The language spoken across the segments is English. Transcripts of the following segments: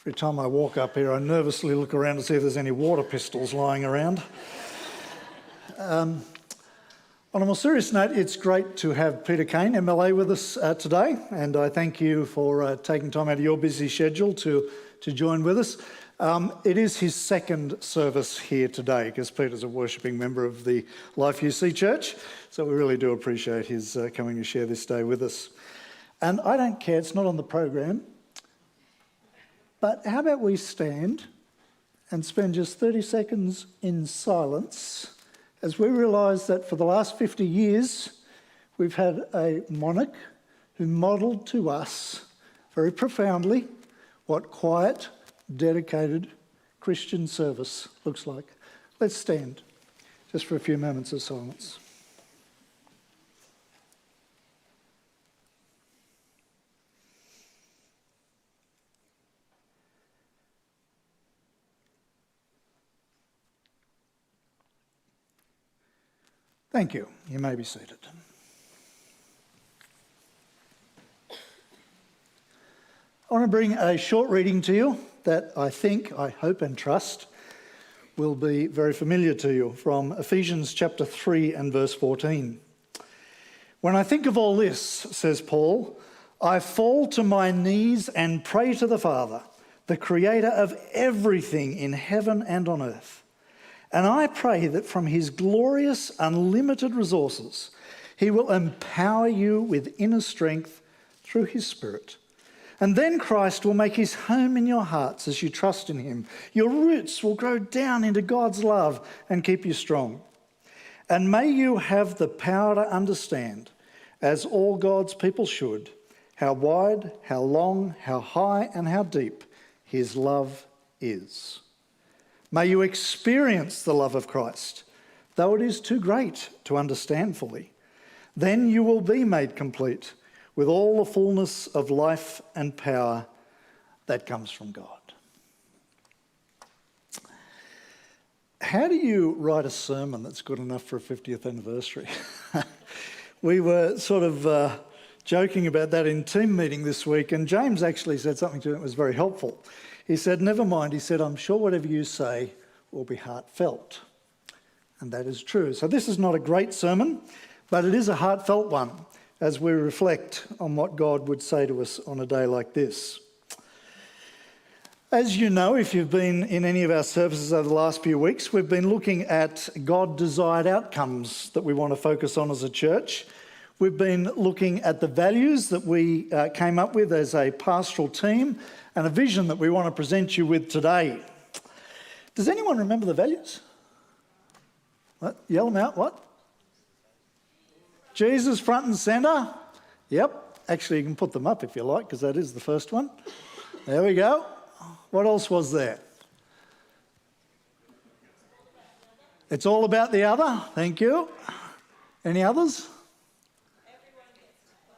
Every time I walk up here, I nervously look around to see if there's any water pistols lying around. On a more serious note, it's great to have Peter Kane, MLA, with us today, and I thank you for taking time out of your busy schedule to join with us. It is his second service here today, because Peter's a worshipping member of the Life UC Church, so we really do appreciate his coming to share this day with us. And I don't care, it's not on the program, but how about we stand and spend just 30 seconds in silence as we realise that for the last 50 years we've had a monarch who modelled to us very profoundly what quiet, dedicated Christian service looks like. Let's stand just for a few moments of silence. Thank you. You may be seated. I want to bring a short reading to you that I think, I hope and trust will be very familiar to you from Ephesians chapter 3 and verse 14. When I think of all this, says Paul, I fall to my knees and pray to the Father, the creator of everything in heaven and on earth. And I pray that from his glorious, unlimited resources, he will empower you with inner strength through his Spirit. And then Christ will make his home in your hearts as you trust in him. Your roots will grow down into God's love and keep you strong. And may you have the power to understand, as all God's people should, how wide, how long, how high, and how deep his love is. May you experience the love of Christ, though it is too great to understand fully. Then you will be made complete with all the fullness of life and power that comes from God. How do you write a sermon that's good enough for a 50th anniversary? We were sort of joking about that in team meeting this week, and James actually said something to me that was very helpful. He said, never mind, he said, I'm sure whatever you say will be heartfelt. And that is true. So this is not a great sermon, but it is a heartfelt one as we reflect on what God would say to us on a day like this. As you know, if you've been in any of our services over the last few weeks, we've been looking at God-desired outcomes that we want to focus on as a church. We've been looking at the values that we came up with as a pastoral team and a vision that we want to present you with today. Does anyone remember the values? What? Yell them out, what? Jesus front and centre. Yep. Actually, you can put them up if you like, because that is the first one. There we go. What else was there? It's all about the other. Thank you. Any others?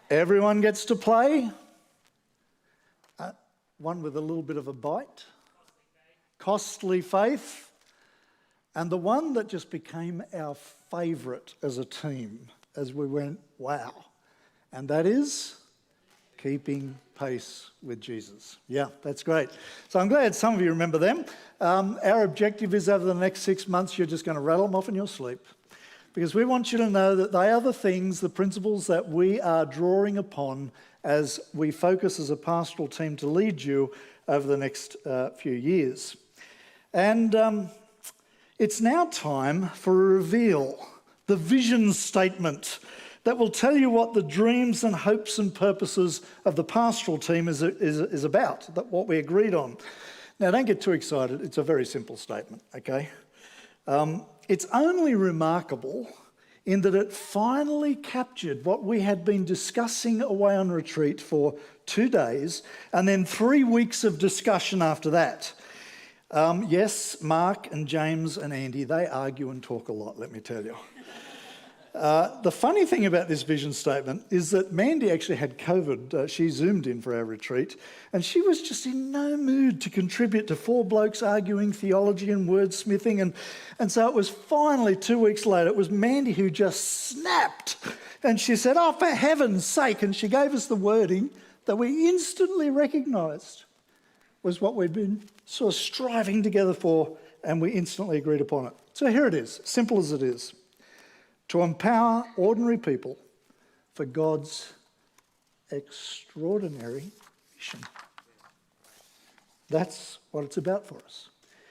Everyone gets to play. One with a little bit of a bite. Costly faith. And the one that just became our favourite as a team as we went, wow. And that is keeping pace with Jesus. Yeah, that's great. So I'm glad some of you remember them. Our objective is over the next 6 months, you're just going to rattle them off in your sleep. Because we want you to know that they are the things, the principles that we are drawing upon as we focus as a pastoral team to lead you over the next few years. And it's now time for a reveal, the vision statement that will tell you what the dreams and hopes and purposes of the pastoral team is about, that what we agreed on. Now, don't get too excited. It's a very simple statement, okay? It's only remarkable in that it finally captured what we had been discussing away on retreat for 2 days and then 3 weeks of discussion after that. Yes, Mark and James and Andy, they argue and talk a lot, let me tell you. The funny thing about this vision statement is that Mandy actually had COVID. She zoomed in for our retreat, and she was just in no mood to contribute to 4 blokes arguing theology and wordsmithing. And so it was finally 2 weeks later, it was Mandy who just snapped. And she said, oh, for heaven's sake. And she gave us the wording that we instantly recognised. was what we'd been sort of striving together for, and we instantly agreed upon it. So here it is, simple as it is. To empower ordinary people for God's extraordinary mission. That's what it's about for us.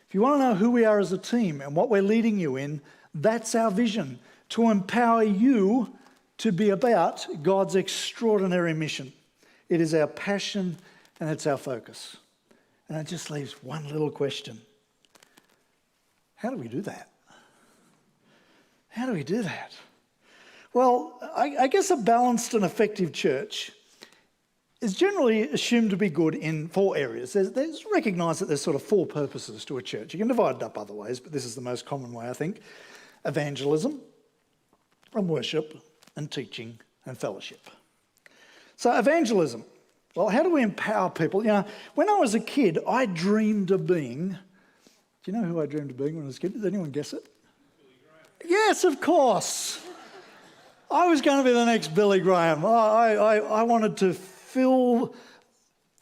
If you want to know who we are as a team and what we're leading you in, that's our vision, to empower you to be about God's extraordinary mission. It is our passion and it's our focus. And it just leaves one little question. How do we do that? How do we do that? Well, I guess a balanced and effective church is generally assumed to be good in 4 areas. There's recognise that there's sort of 4 purposes to a church. You can divide it up other ways, but this is the most common way, I think. Evangelism, and worship, and teaching, and fellowship. So evangelism. Well, how do we empower people? You know, when I was a kid, I dreamed of being... Do you know who I dreamed of being when I was a kid? Did anyone guess it? Yes, of course. I was going to be the next Billy Graham. I wanted to fill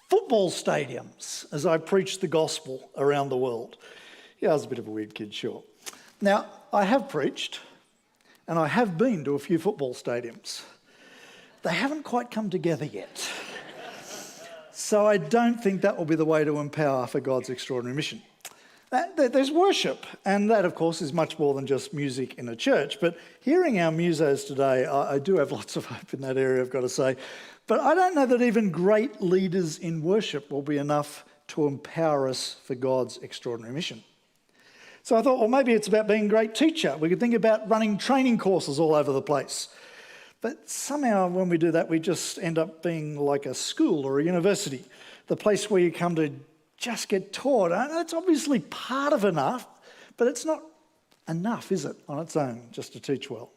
football stadiums as I preached the gospel around the world. Yeah, I was a bit of a weird kid, sure. Now, I have preached and I have been to a few football stadiums. They haven't quite come together yet. So I don't think that will be the way to empower for God's extraordinary mission. There's worship, and that, of course, is much more than just music in a church. But hearing our musos today, I do have lots of hope in that area, I've got to say. But I don't know that even great leaders in worship will be enough to empower us for God's extraordinary mission. So I thought, well, maybe it's about being a great teacher. We could think about running training courses all over the place. But somehow when we do that, we just end up being like a school or a university, the place where you come to just get taught. That's obviously part of enough, but it's not enough, is it, on its own, just to teach well?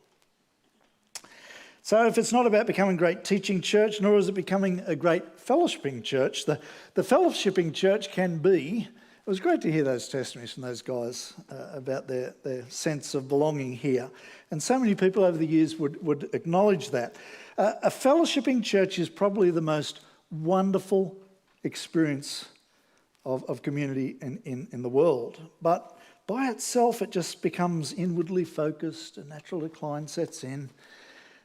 So if it's not about becoming a great teaching church, nor is it becoming a great fellowshipping church, the fellowshipping church can be... It was great to hear those testimonies from those guys about their sense of belonging here. And so many people over the years would acknowledge that. A fellowshipping church is probably the most wonderful experience of community in the world. But by itself, it just becomes inwardly focused, a natural decline sets in.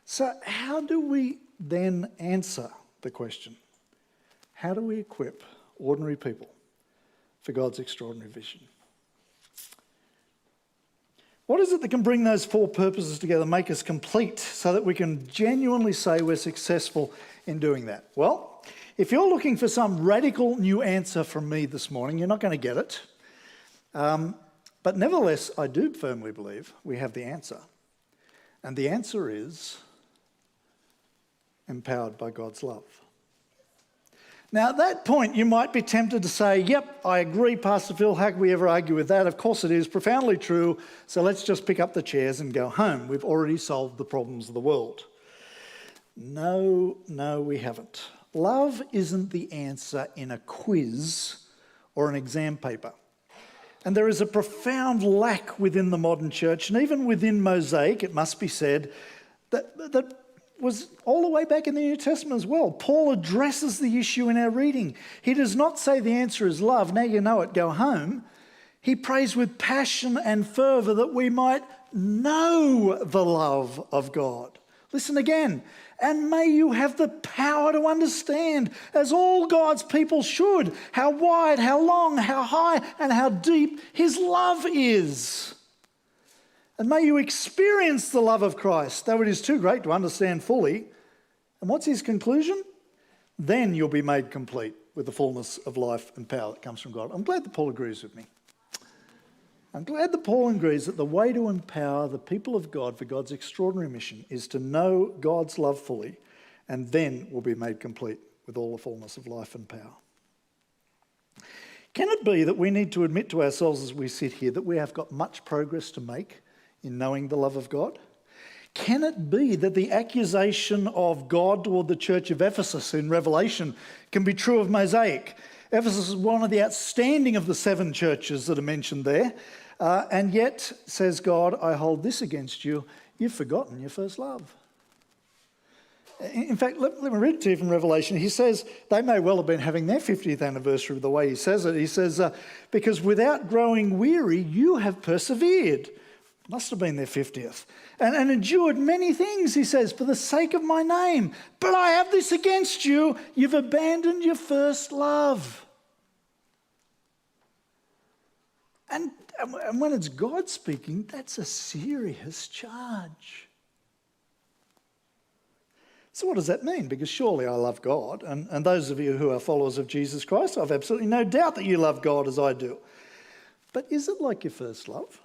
So how do we then answer the question? How do we equip ordinary people for God's extraordinary vision? What is it that can bring those 4 purposes together, make us complete, so that we can genuinely say we're successful in doing that? Well, if you're looking for some radical new answer from me this morning, you're not going to get it. But nevertheless, I do firmly believe we have the answer. And the answer is empowered by God's love. Now, at that point, you might be tempted to say, yep, I agree, Pastor Phil, how can we ever argue with that? Of course it is profoundly true, so let's just pick up the chairs and go home. We've already solved the problems of the world. No, we haven't. Love isn't the answer in a quiz or an exam paper. And there is a profound lack within the modern church, and even within Mosaic, it must be said, that was all the way back in the New Testament as well. Paul addresses the issue in our reading. He does not say the answer is love. Now you know it, go home. He prays with passion and fervour that we might know the love of God. Listen again. And may you have the power to understand, as all God's people should, how wide, how long, how high, and how deep his love is. And may you experience the love of Christ, though it is too great to understand fully. And what's his conclusion? Then you'll be made complete with the fullness of life and power that comes from God. I'm glad that Paul agrees with me. I'm glad that Paul agrees that the way to empower the people of God for God's extraordinary mission is to know God's love fully, and then we'll be made complete with all the fullness of life and power. Can it be that we need to admit to ourselves as we sit here that we have got much progress to make in knowing the love of God? Can it be that the accusation of God toward the church of Ephesus in Revelation can be true of Mosaic? Ephesus is one of the outstanding of the 7 churches that are mentioned there. And yet, says God, I hold this against you, you've forgotten your first love. In fact, let me read it to you from Revelation. He says they may well have been having their 50th anniversary the way he says it. He says, because without growing weary, you have persevered. Must have been their 50th. And endured many things, he says, for the sake of my name. But I have this against you. You've abandoned your first love. And when it's God speaking, that's a serious charge. So what does that mean? Because surely I love God, and those of you who are followers of Jesus Christ, I've absolutely no doubt that you love God as I do. But is it like your first love?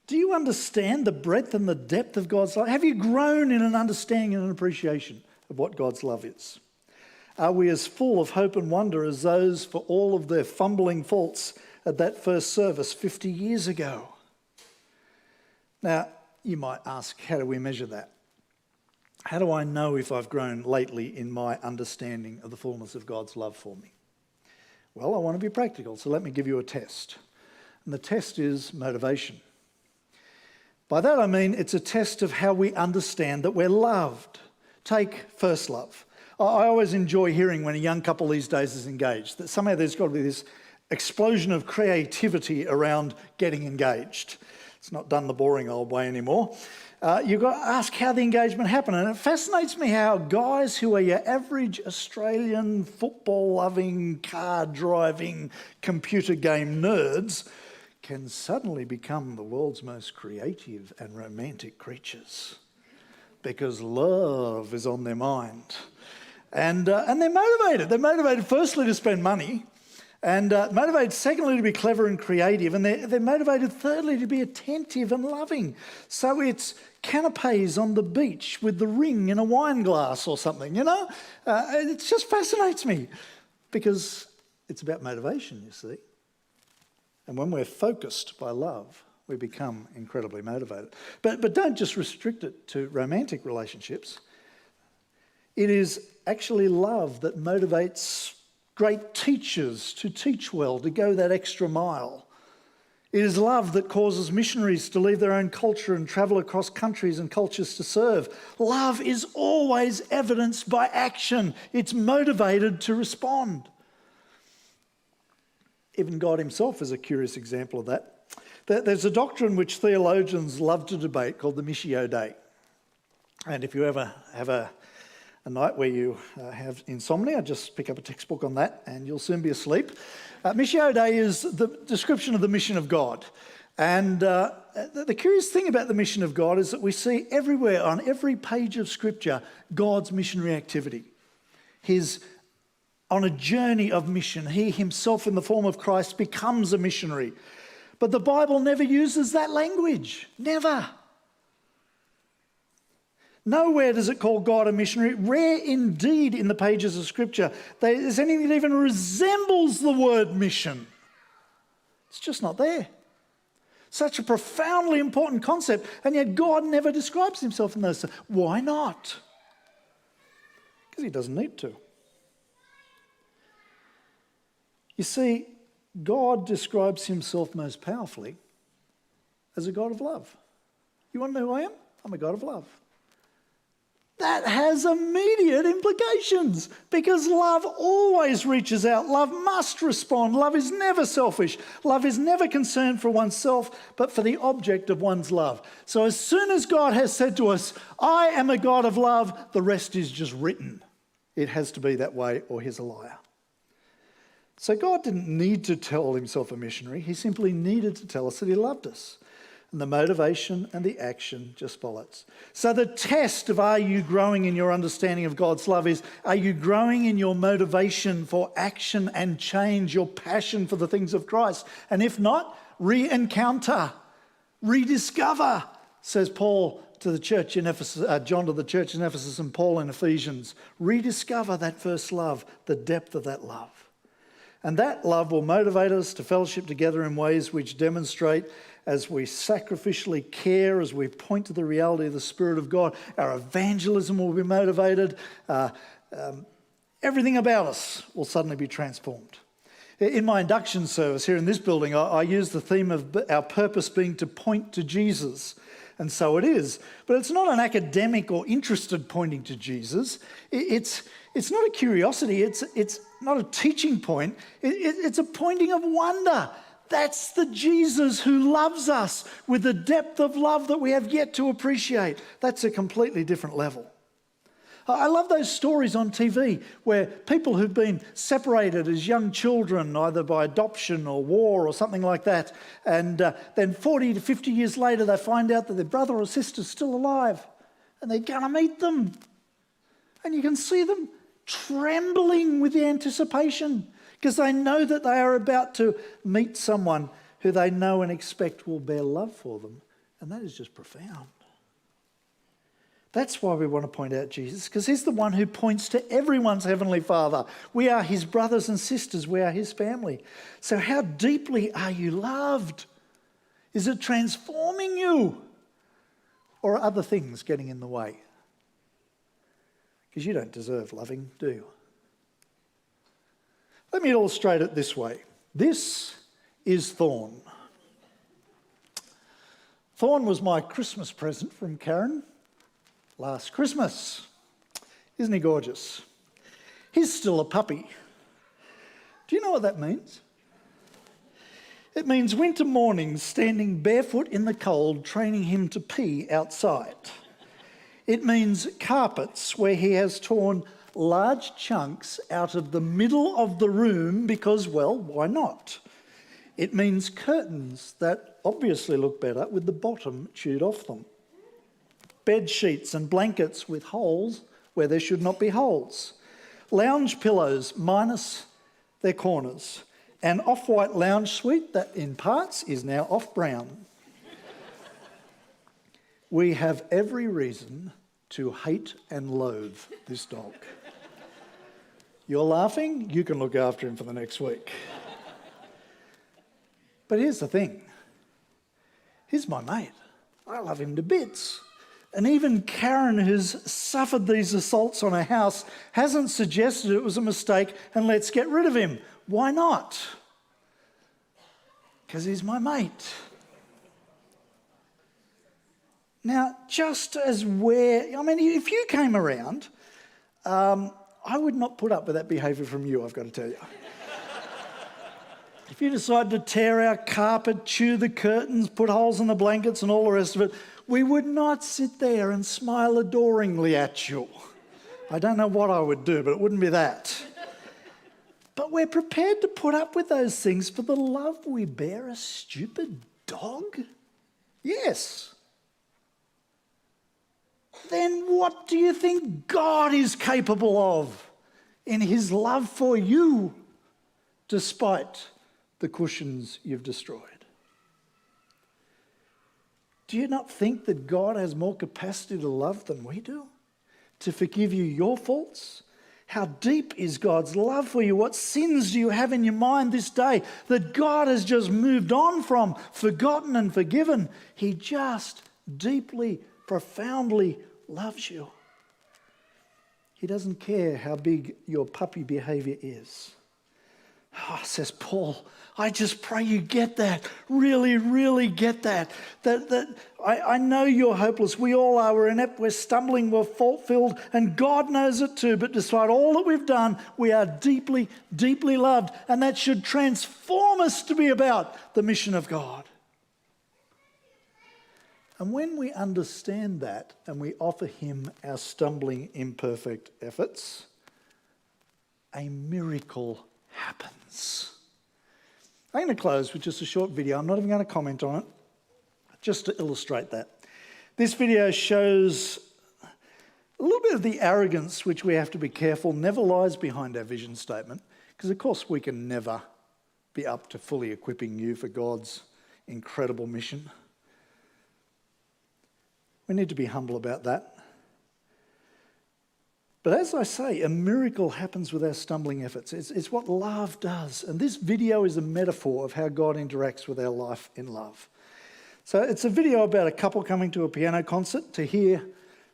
Do you understand the breadth and the depth of God's love? Have you grown in an understanding and an appreciation of what God's love is? Are we as full of hope and wonder as those for all of their fumbling faults at that first service 50 years ago? Now, you might ask, how do we measure that? How do I know if I've grown lately in my understanding of the fullness of God's love for me? Well, I want to be practical, so let me give you a test. And the test is motivation. By that I mean it's a test of how we understand that we're loved. Take first love. I always enjoy hearing when a young couple these days is engaged that somehow there's got to be this explosion of creativity around getting engaged. It's not done the boring old way anymore. You've got to ask how the engagement happened. And it fascinates me how guys who are your average Australian football-loving, car-driving, computer game nerds can suddenly become the world's most creative and romantic creatures because love is on their mind. And they're motivated. They're motivated firstly to spend money, and motivated secondly to be clever and creative, and they're motivated thirdly to be attentive and loving. So it's canapes on the beach with the ring in a wine glass or something, you know? It just fascinates me because it's about motivation, you see. And when we're focused by love, we become incredibly motivated. But don't just restrict it to romantic relationships. It is actually love that motivates great teachers to teach well, to go that extra mile. It is love that causes missionaries to leave their own culture and travel across countries and cultures to serve. Love is always evidenced by action. It's motivated to respond. Even God himself is a curious example of that. There's a doctrine which theologians love to debate called the Missio Dei. And if you ever have a night where you have insomnia, just pick up a textbook on that and you'll soon be asleep. Missio Dei is the description of the mission of God. And the curious thing about the mission of God is that we see everywhere, on every page of Scripture, God's missionary activity. His on a journey of mission. He himself in the form of Christ becomes a missionary. But the Bible never uses that language. Never. Nowhere does it call God a missionary. Rare indeed in the pages of Scripture there's anything that even resembles the word mission. It's just not there. Such a profoundly important concept, and yet God never describes himself in those terms. Why not? Because he doesn't need to. You see, God describes himself most powerfully as a God of love. You want to know who I am? I'm a God of love. That has immediate implications because love always reaches out. Love must respond. Love is never selfish. Love is never concerned for oneself, but for the object of one's love. So as soon as God has said to us, I am a God of love, the rest is just written. It has to be that way or he's a liar. So God didn't need to tell himself a missionary. He simply needed to tell us that he loved us. And the motivation and the action just follows. So the test of are you growing in your understanding of God's love is, are you growing in your motivation for action and change, your passion for the things of Christ? And if not, re-encounter, rediscover, says Paul to the church in Ephesus, John to the church in Ephesus and Paul in Ephesians. Rediscover that first love, the depth of that love. And that love will motivate us to fellowship together in ways which demonstrate as we sacrificially care, as we point to the reality of the Spirit of God. Our evangelism will be motivated. Everything about us will suddenly be transformed. In my induction service here in this building, I used the theme of our purpose being to point to Jesus. and so it is. But it's not an academic or interested pointing to Jesus. It's not a curiosity. It's not a teaching point. It's a pointing of wonder. That's the Jesus who loves us with a depth of love that we have yet to appreciate. That's a completely different level. I love those stories on TV where people who've been separated as young children, either by adoption or war or something like that, and then 40 to 50 years later they find out that their brother or sister's still alive and they're going to meet them. And you can see them trembling with the anticipation because they know that they are about to meet someone who they know and expect will bear love for them. And that is just profound. That's why we want to point out Jesus, because he's the one who points to everyone's Heavenly Father. We are his brothers and sisters. We are his family. So how deeply are you loved? Is it transforming you? Or are other things getting in the way? Because you don't deserve loving, do you? Let me illustrate it this way. This is Thorn. Thorn was my Christmas present from Karen last Christmas. Isn't he gorgeous? He's still a puppy. Do you know what that means? It means winter mornings standing barefoot in the cold, training him to pee outside. It means carpets where he has torn large chunks out of the middle of the room because, well, why not? It means curtains that obviously look better with the bottom chewed off them. Bed sheets and blankets with holes where there should not be holes. Lounge pillows minus their corners. An off-white lounge suite that in parts is now off-brown. We have every reason to hate and loathe this dog. You're laughing? You can look after him for the next week. But here's the thing. He's my mate. I love him to bits. And even Karen, who's suffered these assaults on her house, hasn't suggested it was a mistake and let's get rid of him. Why not? Because he's my mate. Now, just as if you came around, I would not put up with that behaviour from you, I've got to tell you. If you decide to tear our carpet, chew the curtains, put holes in the blankets and all the rest of it, we would not sit there and smile adoringly at you. I don't know what I would do, but it wouldn't be that. But we're prepared to put up with those things for the love we bear a stupid dog? Yes. Then what do you think God is capable of in his love for you, despite the cushions you've destroyed? Do you not think that God has more capacity to love than we do? To forgive you your faults? How deep is God's love for you? What sins do you have in your mind this day that God has just moved on from, forgotten and forgiven? He just deeply, profoundly loves you. He doesn't care how big your puppy behaviour is. Oh, says Paul, I just pray you get that. Really, really get that. I know you're hopeless. We all are. We're inept. We're stumbling. We're fault-filled. And God knows it too. But despite all that we've done, we are deeply, deeply loved. And that should transform us to be about the mission of God. And when we understand that and we offer him our stumbling, imperfect efforts, a miracle happens. I'm going to close with just a short video. I'm not even going to comment on it, just to illustrate that. This video shows a little bit of the arrogance which we have to be careful never lies behind our vision statement, because of course we can never be up to fully equipping you for God's incredible mission. We need to be humble about that. But as I say, a miracle happens with our stumbling efforts. It's what love does. And this video is a metaphor of how God interacts with our life in love. So it's a video about a couple coming to a piano concert to hear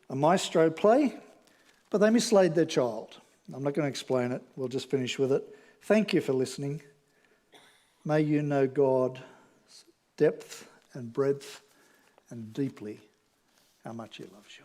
a maestro play, but they mislaid their child. I'm not going to explain it. We'll just finish with it. Thank you for listening. May you know God's depth and breadth and deeply how much he loves you.